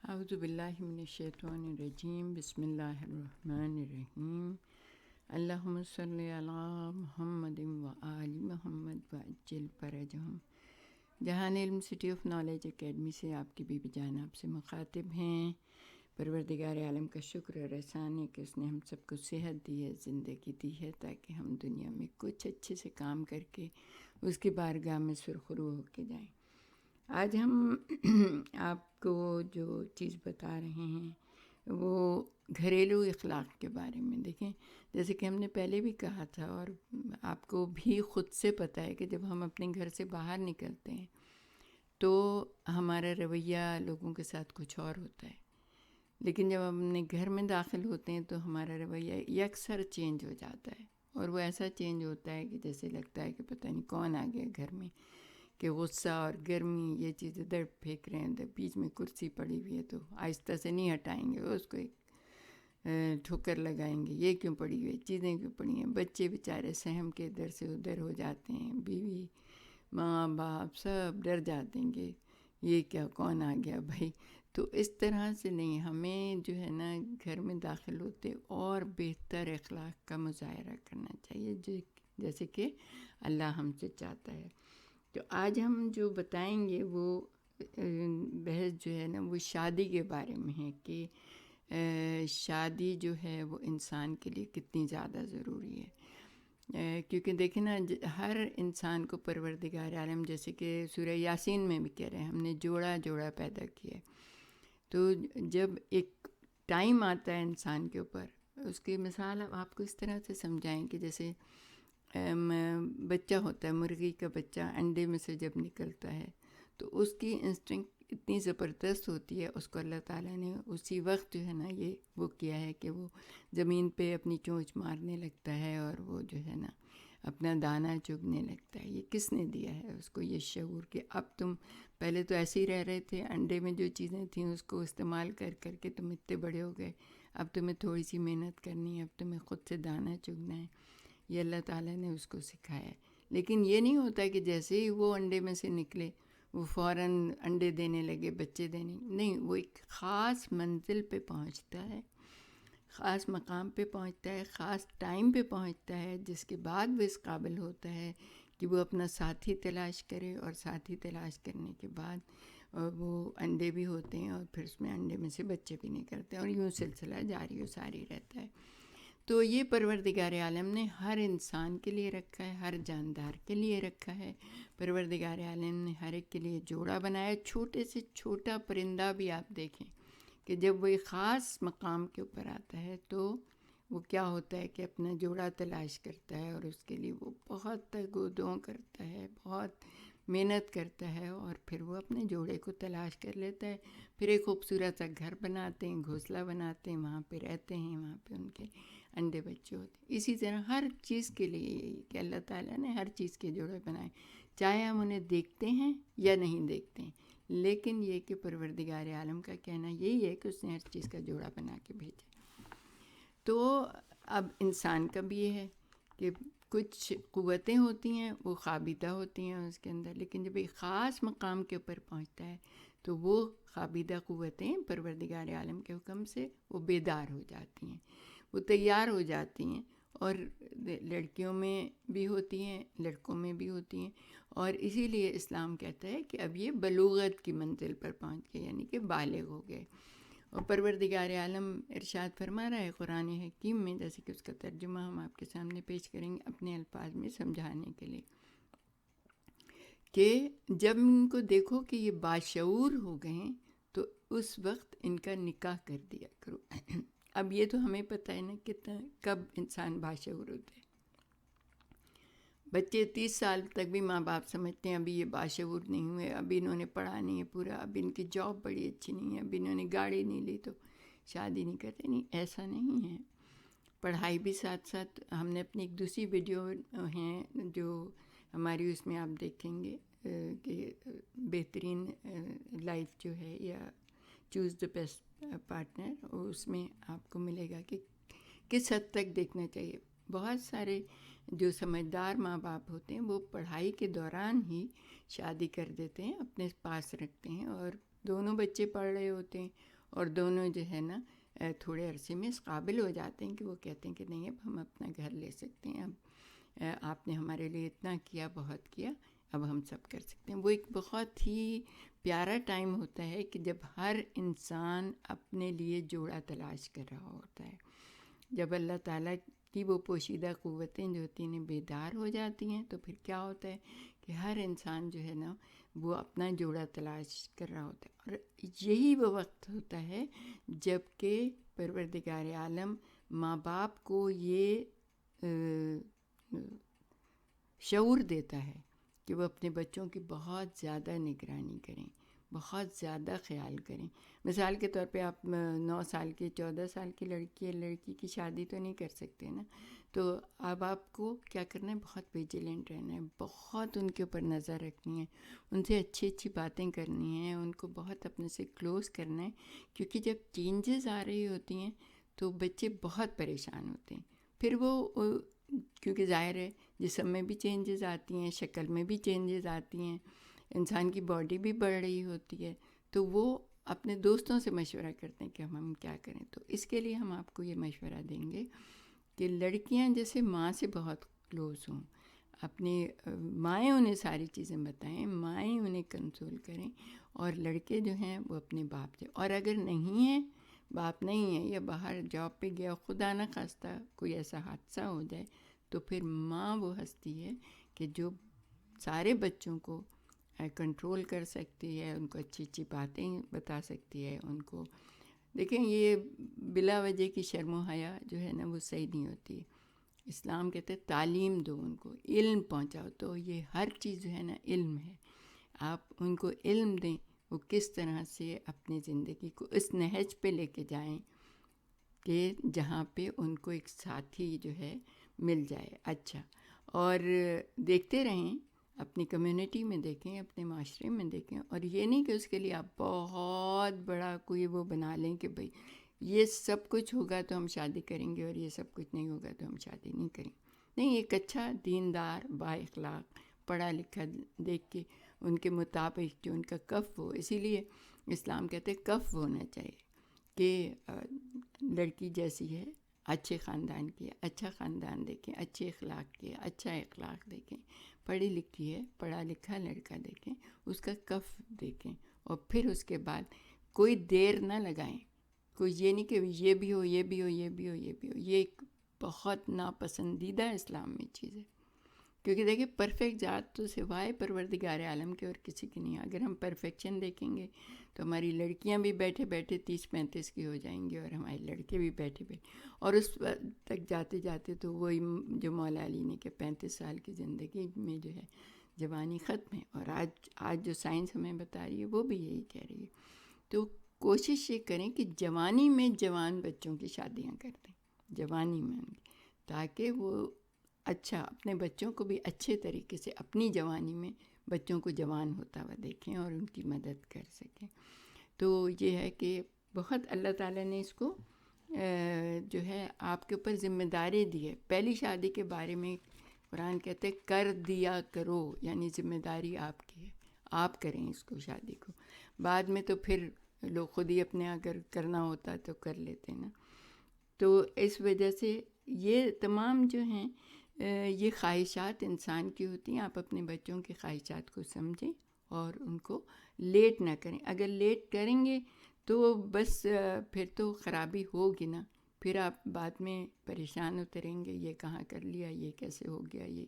اعوذ باللہ من الشیطان الرجیم، بسم اللہ الرحمن الرحیم۔ اللہم صلی علی محمد و آل محمد وعجل فرجہم۔ جہان علم سٹی آف نالج اکیڈمی سے آپ کی بیوی جان آپ سے مخاطب ہیں۔ پروردگار عالم کا شکر اور احسان ہے کہ اس نے ہم سب کو صحت دی ہے، زندگی دی ہے، تاکہ ہم دنیا میں کچھ اچھے سے کام کر کے اس کی بارگاہ میں سرخرو ہو کے جائیں۔ آج ہم آپ کو جو چیز بتا رہے ہیں وہ گھریلو اخلاق کے بارے میں۔ دیکھیں، جیسے کہ ہم نے پہلے بھی کہا تھا اور آپ کو بھی خود سے پتہ ہے کہ جب ہم اپنے گھر سے باہر نکلتے ہیں تو ہمارا رویہ لوگوں کے ساتھ کچھ اور ہوتا ہے، لیکن جب ہم اپنے گھر میں داخل ہوتے ہیں تو ہمارا رویہ یکسر چینج ہو جاتا ہے، اور وہ ایسا چینج ہوتا ہے کہ جیسے لگتا ہے کہ پتہ نہیں کون آ گیا گھر میں، کہ غصہ اور گرمی یہ چیز ادھر پھینک رہے ہیں، بیچ میں کرسی پڑی ہوئی ہے تو آہستہ سے نہیں ہٹائیں گے، اس کو ایک ٹھوکر لگائیں گے، یہ کیوں پڑی ہوئی ہے، چیزیں کیوں پڑی ہیں۔ بچے بیچارے سہم کے ادھر سے ادھر ہو جاتے ہیں، بیوی ماں باپ سب ڈر جاتے ہیں کہ یہ کیا، کون آ گیا بھائی۔ تو اس طرح سے نہیں، ہمیں جو ہے نا گھر میں داخل ہوتے اور بہتر اخلاق کا مظاہرہ کرنا چاہیے، جیسے کہ اللہ ہم سے چاہتا ہے۔ تو آج ہم جو بتائیں گے وہ بحث جو ہے نا وہ شادی کے بارے میں ہے کہ شادی جو ہے وہ انسان کے لیے کتنی زیادہ ضروری ہے، کیونکہ دیکھیں نا ہر انسان کو پروردگار عالم، جیسے کہ سورہ یاسین میں بھی کہہ رہے ہیں، ہم نے جوڑا جوڑا پیدا کیا ہے۔ تو جب ایک ٹائم آتا ہے انسان کے اوپر، اس کی مثال آپ کو اس طرح سے سمجھائیں کہ جیسے بچہ ہوتا ہے، مرغی کا بچہ انڈے میں سے جب نکلتا ہے تو اس کی انسٹنکٹ اتنی زبردست ہوتی ہے، اس کو اللہ تعالیٰ نے اسی وقت جو ہے نا یہ وہ کیا ہے کہ وہ زمین پہ اپنی چونچ مارنے لگتا ہے اور وہ جو ہے نا اپنا دانہ چگنے لگتا ہے۔ یہ کس نے دیا ہے اس کو یہ شعور کہ اب تم پہلے تو ایسے ہی رہ رہے تھے، انڈے میں جو چیزیں تھیں اس کو استعمال کر کر کے تم اتنے بڑے ہو گئے، اب تمہیں تھوڑی سی محنت کرنی ہے، اب تمہیں خود سے دانہ چگنا ہے۔ یہ اللہ تعالیٰ نے اس کو سکھایا ہے، لیکن یہ نہیں ہوتا کہ جیسے ہی وہ انڈے میں سے نکلے وہ فوراً انڈے دینے لگے، بچے دینے نہیں، وہ ایک خاص منزل پہ پہنچتا ہے، خاص مقام پہ پہنچتا ہے، خاص ٹائم پہ پہنچتا ہے، جس کے بعد وہ اس قابل ہوتا ہے کہ وہ اپنا ساتھی تلاش کرے، اور ساتھی تلاش کرنے کے بعد وہ انڈے بھی ہوتے ہیں اور پھر اس میں انڈے میں سے بچے بھی نکلتے ہیں، اور یوں سلسلہ جاری و ساری رہتا ہے۔ تو یہ پروردگار عالم نے ہر انسان کے لیے رکھا ہے، ہر جاندار کے لیے رکھا ہے۔ پروردگار عالم نے ہر ایک کے لیے جوڑا بنایا۔ چھوٹے سے چھوٹا پرندہ بھی آپ دیکھیں کہ جب وہ ایک خاص مقام کے اوپر آتا ہے تو وہ کیا ہوتا ہے کہ اپنا جوڑا تلاش کرتا ہے، اور اس کے لیے وہ بہت تگ-و-دو کرتا ہے، بہت محنت کرتا ہے، اور پھر وہ اپنے جوڑے کو تلاش کر لیتا ہے۔ پھر ایک خوبصورت سا گھر بناتے ہیں، گھونسلہ بناتے ہیں، وہاں پہ رہتے ہیں، وہاں پہ ان کے انڈے بچے ہوتے ہیں۔ اسی طرح ہر چیز کے لیے یہی کہ اللہ تعالیٰ نے ہر چیز کے جوڑے بنائے، چاہے ہم انہیں دیکھتے ہیں یا نہیں دیکھتے ہیں، لیکن یہ کہ پروردگار عالم کا کہنا یہی ہے کہ اس نے ہر چیز کا جوڑا بنا کے بھیجا۔ تو اب انسان کا بھی یہ ہے کہ کچھ قوتیں ہوتی ہیں وہ خابیدہ ہوتی ہیں اس کے اندر، لیکن جب ایک خاص مقام کے اوپر پہنچتا ہے تو وہ خابیدہ قوتیں پروردگار عالم کے حکم سے وہ بیدار ہو جاتی ہیں، وہ تیار ہو جاتی ہیں، اور لڑکیوں میں بھی ہوتی ہیں، لڑکوں میں بھی ہوتی ہیں، اور اسی لیے اسلام کہتا ہے کہ اب یہ بلوغت کی منزل پر پہنچ گئے، یعنی کہ بالغ ہو گئے۔ اور پروردگار عالم ارشاد فرما رہا ہے قرآن حکیم میں، جیسے کہ اس کا ترجمہ ہم آپ کے سامنے پیش کریں گے اپنے الفاظ میں سمجھانے کے لیے، کہ جب ان کو دیکھو کہ یہ باشعور ہو گئے ہیں تو اس وقت ان کا نکاح کر دیا کرو۔ اب یہ تو ہمیں پتہ ہے نا کتنا کب انسان باشعور ہوتے ہیں۔ بچے 30 سال تک بھی ماں باپ سمجھتے ہیں ابھی یہ باشعور نہیں ہوئے، ابھی انہوں نے پڑھا نہیں ہے پورا، اب ان کی جاب بڑی اچھی نہیں ہے، ابھی انہوں نے گاڑی نہیں لی تو شادی نہیں کرتے۔ نہیں، ایسا نہیں ہے، پڑھائی بھی ساتھ ساتھ۔ ہم نے اپنی ایک دوسری ویڈیو ہیں جو ہماری، اس میں آپ دیکھیں گے کہ بہترین لائف جو ہے یا چوز دا بیسٹ پارٹنر، اس میں آپ کو ملے گا کہ کس حد تک دیکھنا چاہیے۔ بہت سارے جو سمجھدار ماں باپ ہوتے ہیں وہ پڑھائی کے دوران ہی شادی کر دیتے ہیں، اپنے پاس رکھتے ہیں، اور دونوں بچے پڑھ رہے ہوتے ہیں اور دونوں جو ہے نا تھوڑے عرصے میں اس قابل ہو جاتے ہیں کہ وہ کہتے ہیں کہ نہیں اب ہم اپنا گھر لے سکتے ہیں، اب آپ نے ہمارے لیے اتنا کیا، بہت کیا، اب ہم سب کر سکتے ہیں۔ وہ ایک بہت ہی پیارا ٹائم ہوتا ہے کہ جب ہر انسان اپنے لیے جوڑا تلاش کر رہا ہوتا ہے، جب اللہ تعالیٰ کی وہ پوشیدہ قوتیں جو ہوتی ہیں بیدار ہو جاتی ہیں، تو پھر کیا ہوتا ہے کہ ہر انسان جو ہے نا وہ اپنا جوڑا تلاش کر رہا ہوتا ہے، اور یہی وہ وقت ہوتا ہے جب کہ پروردگار عالم ماں باپ کو یہ شعور دیتا ہے کہ وہ اپنے بچوں کی بہت زیادہ نگرانی کریں، بہت زیادہ خیال کریں۔ مثال کے طور پہ آپ 9 سال کی 14 سال کی لڑکی کی شادی تو نہیں کر سکتے نا، تو اب آپ کو کیا کرنا ہے، بہت ویجیلنٹ رہنا ہے، بہت ان کے اوپر نظر رکھنی ہے، ان سے اچھی اچھی باتیں کرنی ہیں، ان کو بہت اپنے سے کلوز کرنا ہے، کیونکہ جب چینجز آ رہی ہوتی ہیں تو بچے بہت پریشان ہوتے ہیں۔ پھر وہ کیونکہ ظاہر ہے جسم میں بھی چینجز آتی ہیں، شکل میں بھی چینجز آتی ہیں، انسان کی باڈی بھی بڑھ رہی ہوتی ہے، تو وہ اپنے دوستوں سے مشورہ کرتے ہیں کہ ہم کیا کریں۔ تو اس کے لیے ہم آپ کو یہ مشورہ دیں گے کہ لڑکیاں جیسے ماں سے بہت کلوز ہوں، اپنی مائیں انہیں ساری چیزیں بتائیں، مائیں انہیں کنسول کریں، اور لڑکے جو ہیں وہ اپنے باپ سے، اور اگر نہیں ہیں، باپ نہیں ہے یا باہر جاب پہ گیا، خدا نہ خواستہ کوئی ایسا حادثہ ہو جائے، تو پھر ماں وہ ہستی ہے کہ جو سارے بچوں کو کنٹرول کر سکتی ہے، ان کو اچھی اچھی باتیں بتا سکتی ہے، ان کو دیکھیں یہ بلا وجہ کی شرم و حیا جو ہے نا وہ صحیح نہیں ہوتی۔ اسلام کہتے ہیں تعلیم دو، ان کو علم پہنچاؤ، تو یہ ہر چیز جو ہے نا علم ہے، آپ ان کو علم دیں، وہ کس طرح سے اپنی زندگی کو اس نہج پہ لے کے جائیں کہ جہاں پہ ان کو ایک ساتھی جو ہے مل جائے اچھا، اور دیکھتے رہیں، اپنی کمیونٹی میں دیکھیں، اپنے معاشرے میں دیکھیں، اور یہ نہیں کہ اس کے لیے آپ بہت بڑا کوئی وہ بنا لیں کہ بھئی یہ سب کچھ ہوگا تو ہم شادی کریں گے اور یہ سب کچھ نہیں ہوگا تو ہم شادی نہیں کریں گے۔ نہیں، ایک اچھا دیندار با اخلاق پڑھا لکھا دیکھ کے ان کے مطابق جو ان کا کف ہو، اسی لیے اسلام کہتے ہیں کف ہونا چاہیے کہ لڑکی جیسی ہے اچھے خاندان کی ہے، اچھا خاندان دیکھیں، اچھے اخلاق کی ہے، اچھا اخلاق دیکھیں، پڑھی لکھی ہے، پڑھا لکھا لڑکا دیکھیں، اس کا کف دیکھیں، اور پھر اس کے بعد کوئی دیر نہ لگائیں، کوئی یہ نہیں کہ یہ بھی ہو، یہ بھی ہو، یہ بھی ہو، یہ بھی ہو، یہ ایک بہت ناپسندیدہ اسلام میں چیز ہے، کیونکہ دیکھیں پرفیکٹ ذات تو سوائے پروردگار عالم کے اور کسی کی نہیں ہے۔ اگر ہم پرفیکشن دیکھیں گے تو ہماری لڑکیاں بھی بیٹھے بیٹھے 30-35 کی ہو جائیں گی، اور ہمارے لڑکے بھی بیٹھے بیٹھے، اور اس تک جاتے جاتے تو وہی جو مولا علی نے کہ 35 سال کی زندگی میں جو ہے جوانی ختم ہے، اور آج جو سائنس ہمیں بتا رہی ہے وہ بھی یہی کہہ رہی ہے۔ تو کوشش یہ کریں کہ جوانی میں جوان بچوں کی شادیاں کر دیں، جوانی میں ان کی، تاکہ وہ اچھا اپنے بچوں کو بھی اچھے طریقے سے اپنی جوانی میں بچوں کو جوان ہوتا ہوا دیکھیں اور ان کی مدد کر سکیں۔ تو یہ ہے کہ بہت اللہ تعالیٰ نے اس کو جو ہے آپ کے اوپر ذمہ داری دی ہے۔ پہلی شادی کے بارے میں قرآن کہتے ہیں کر دیا کرو، یعنی ذمہ داری آپ کی ہے، آپ کریں اس کو، شادی کو۔ بعد میں تو پھر لوگ خود ہی اپنے اگر کرنا ہوتا تو کر لیتے نا۔ تو اس وجہ سے یہ تمام جو ہیں یہ خواہشات انسان کی ہوتی ہیں، آپ اپنے بچوں کی خواہشات کو سمجھیں اور ان کو لیٹ نہ کریں۔ اگر لیٹ کریں گے تو بس پھر تو خرابی ہوگی نا، پھر آپ بعد میں پریشان ہوتے رہیں گے، یہ کہاں کر لیا، یہ کیسے ہو گیا، یہ۔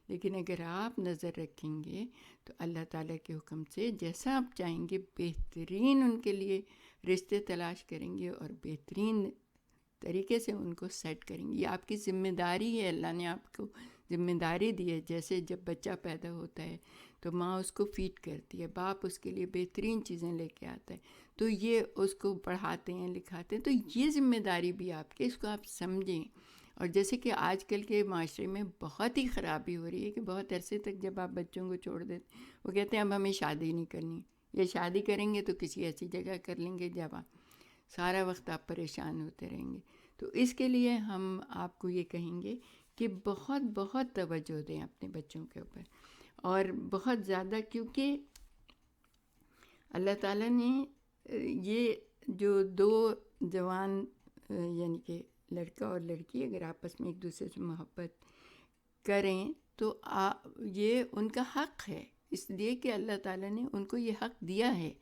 لیکن اگر آپ نظر رکھیں گے تو اللہ تعالیٰ کے حکم سے جیسا آپ چاہیں گے بہترین ان کے لیے رشتے تلاش کریں گے اور بہترین طریقے سے ان کو سیٹ کریں گے۔ یہ آپ کی ذمہ داری ہے، اللہ نے آپ کو ذمہ داری دی ہے۔ جیسے جب بچہ پیدا ہوتا ہے تو ماں اس کو فیڈ کرتی ہے، باپ اس کے لیے بہترین چیزیں لے کے آتا ہے، تو یہ اس کو پڑھاتے ہیں، لکھاتے ہیں، تو یہ ذمہ داری بھی آپ کی، اس کو آپ سمجھیں۔ اور جیسے کہ آج کل کے معاشرے میں بہت ہی خرابی ہو رہی ہے کہ بہت عرصے تک جب آپ بچوں کو چھوڑ دیتے، وہ کہتے ہیں اب ہمیں شادی نہیں کرنی، یا شادی کریں گے تو کسی ایسی جگہ کر لیں گے جب آپ سارا وقت آپ پریشان ہوتے رہیں گے۔ تو اس کے لیے ہم آپ کو یہ کہیں گے کہ بہت بہت توجہ دیں اپنے بچوں کے اوپر، اور بہت زیادہ، کیونکہ اللہ تعالیٰ نے یہ جو دو جوان یعنی کہ لڑکا اور لڑکی اگر آپس میں ایک دوسرے سے محبت کریں تو یہ ان کا حق ہے، اس لیے کہ اللہ تعالیٰ نے ان کو یہ حق دیا ہے.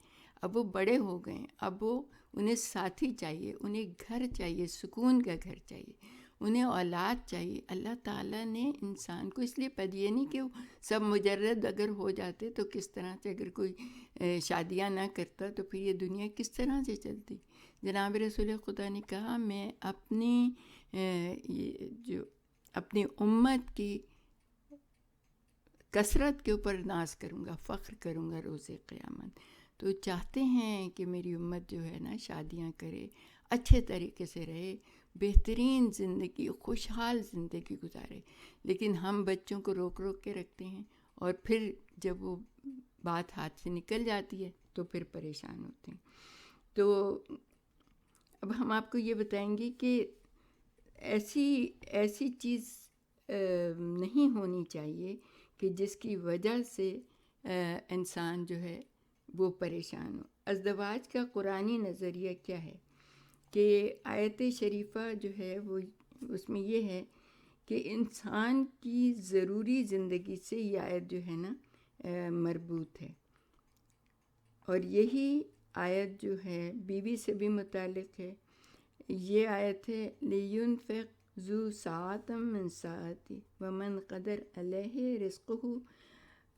اب وہ بڑے ہو گئے ہیں، اب وہ انہیں ساتھی چاہیے، انہیں گھر چاہیے، سکون کا گھر چاہیے، انہیں اولاد چاہیے. اللہ تعالیٰ نے انسان کو اس لیے پیدا، یہ نہیں کہ سب مجرد اگر ہو جاتے تو کس طرح سے، اگر کوئی شادیاں نہ کرتا تو پھر یہ دنیا کس طرح سے چلتی. جناب رسول خدا نے کہا میں اپنی امت کی کثرت کے اوپر ناز کروں گا، فخر کروں گا روز قیامت. تو چاہتے ہیں کہ میری امت جو ہے نا شادیاں کرے، اچھے طریقے سے رہے، بہترین زندگی، خوشحال زندگی گزارے، لیکن ہم بچوں کو روک روک کے رکھتے ہیں اور پھر جب وہ بات ہاتھ سے نکل جاتی ہے تو پھر پریشان ہوتے ہیں. تو اب ہم آپ کو یہ بتائیں گے کہ ایسی چیز نہیں ہونی چاہیے کہ جس کی وجہ سے انسان جو ہے وہ پریشان ہو. ازدواج کا قرآنی نظریہ کیا ہے کہ آیت شریفہ جو ہے وہ اس میں یہ ہے کہ انسان کی ضروری زندگی سے یہ آیت جو ہے نا مربوط ہے، اور یہی آیت جو ہے بیوی سے بھی متعلق ہے. یہ آیت ہے لِيُنْفِقْ ذُو سَعَةٍ مِّن سَعَتِهِ وَمَنْ قَدَرَ عَلَيْهِ رِزْقُهُ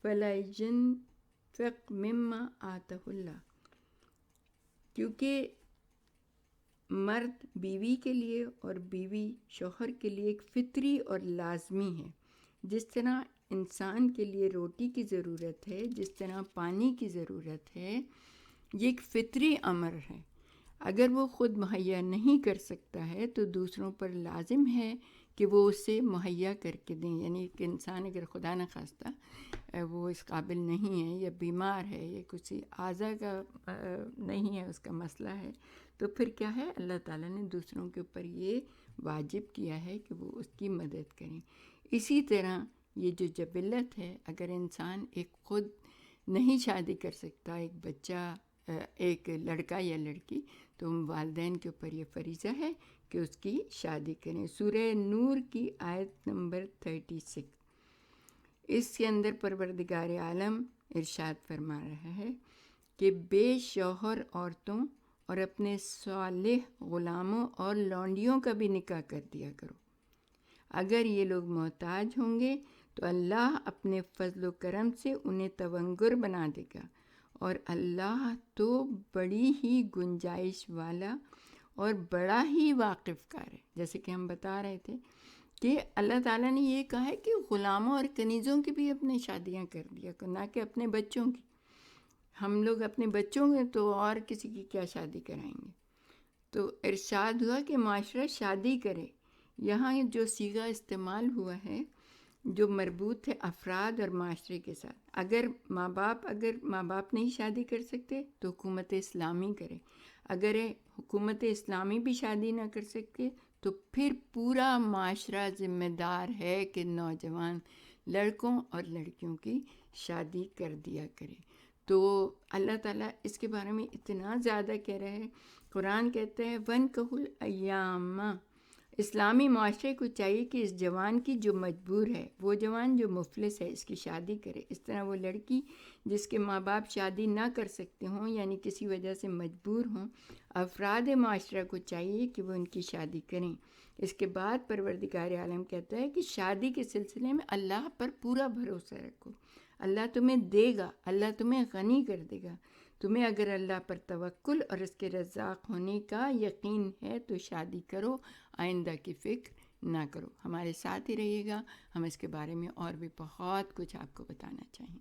فَلَا يُنْفِقْ مِمَّا آتَاهُ اللَّهُ. کیونکہ مرد بیوی کے لیے اور بیوی شوہر کے لیے ایک فطری اور لازمی ہے. جس طرح انسان کے لیے روٹی کی ضرورت ہے، جس طرح پانی کی ضرورت ہے، یہ ایک فطری امر ہے. اگر وہ خود مہیا نہیں کر سکتا ہے تو دوسروں پر لازم ہے کہ وہ اسے مہیا کر کے دیں. یعنی کہ انسان اگر خدا نخواستہ وہ اس قابل نہیں ہے یا بیمار ہے یا کسی اعضاء کا نہیں ہے، اس کا مسئلہ ہے، تو پھر کیا ہے، اللہ تعالیٰ نے دوسروں کے اوپر یہ واجب کیا ہے کہ وہ اس کی مدد کریں. اسی طرح یہ جو جبلت ہے، اگر انسان ایک خود نہیں شادی کر سکتا، ایک بچہ، ایک لڑکا یا لڑکی، تو والدین کے اوپر یہ فریضہ ہے کہ اس کی شادی کریں. سورہ نور کی آیت نمبر 36، اس کے اندر پروردگار عالم ارشاد فرما رہا ہے کہ بے شوہر عورتوں اور اپنے صالح غلاموں اور لونڈیوں کا بھی نکاح کر دیا کرو. اگر یہ لوگ محتاج ہوں گے تو اللہ اپنے فضل و کرم سے انہیں تونگر بنا دے گا، اور اللہ تو بڑی ہی گنجائش والا اور بڑا ہی واقف کار ہے. جیسے کہ ہم بتا رہے تھے کہ اللہ تعالیٰ نے یہ کہا ہے کہ غلاموں اور کنیزوں کی بھی اپنے شادیاں کر دیا کرو، نہ کہ اپنے بچوں کی. ہم لوگ اپنے بچوں کے تو اور کسی کی کیا شادی کرائیں گے. تو ارشاد ہوا کہ معاشرہ شادی کرے. یہاں جو صیغہ استعمال ہوا ہے جو مربوط ہے افراد اور معاشرے کے ساتھ. اگر ماں باپ نہیں شادی کر سکتے تو حکومت اسلامی کرے. اگر حکومت اسلامی بھی شادی نہ کر سکتے تو پھر پورا معاشرہ ذمہ دار ہے کہ نوجوان لڑکوں اور لڑکیوں کی شادی کر دیا کرے. تو اللہ تعالیٰ اس کے بارے میں اتنا زیادہ کہہ رہے ہیں. قرآن کہتے ہیں وَانْكِحُوا الْأَيَامَ. اسلامی معاشرے کو چاہیے کہ اس جوان کی جو مجبور ہے، وہ جوان جو مفلس ہے، اس کی شادی کرے. اس طرح وہ لڑکی جس کے ماں باپ شادی نہ کر سکتے ہوں یعنی کسی وجہ سے مجبور ہوں، افراد معاشرہ کو چاہیے کہ وہ ان کی شادی کریں. اس کے بعد پروردگار عالم کہتا ہے کہ شادی کے سلسلے میں اللہ پر پورا بھروسہ رکھو. اللہ تمہیں دے گا، اللہ تمہیں غنی کر دے گا. تمہیں اگر اللہ پر توکل اور اس کے رزاق ہونے کا یقین ہے تو شادی کرو، آئندہ کی فکر نہ کرو. ہمارے ساتھ ہی رہیے گا، ہم اس کے بارے میں اور بھی بہت کچھ آپ کو بتانا چاہیں.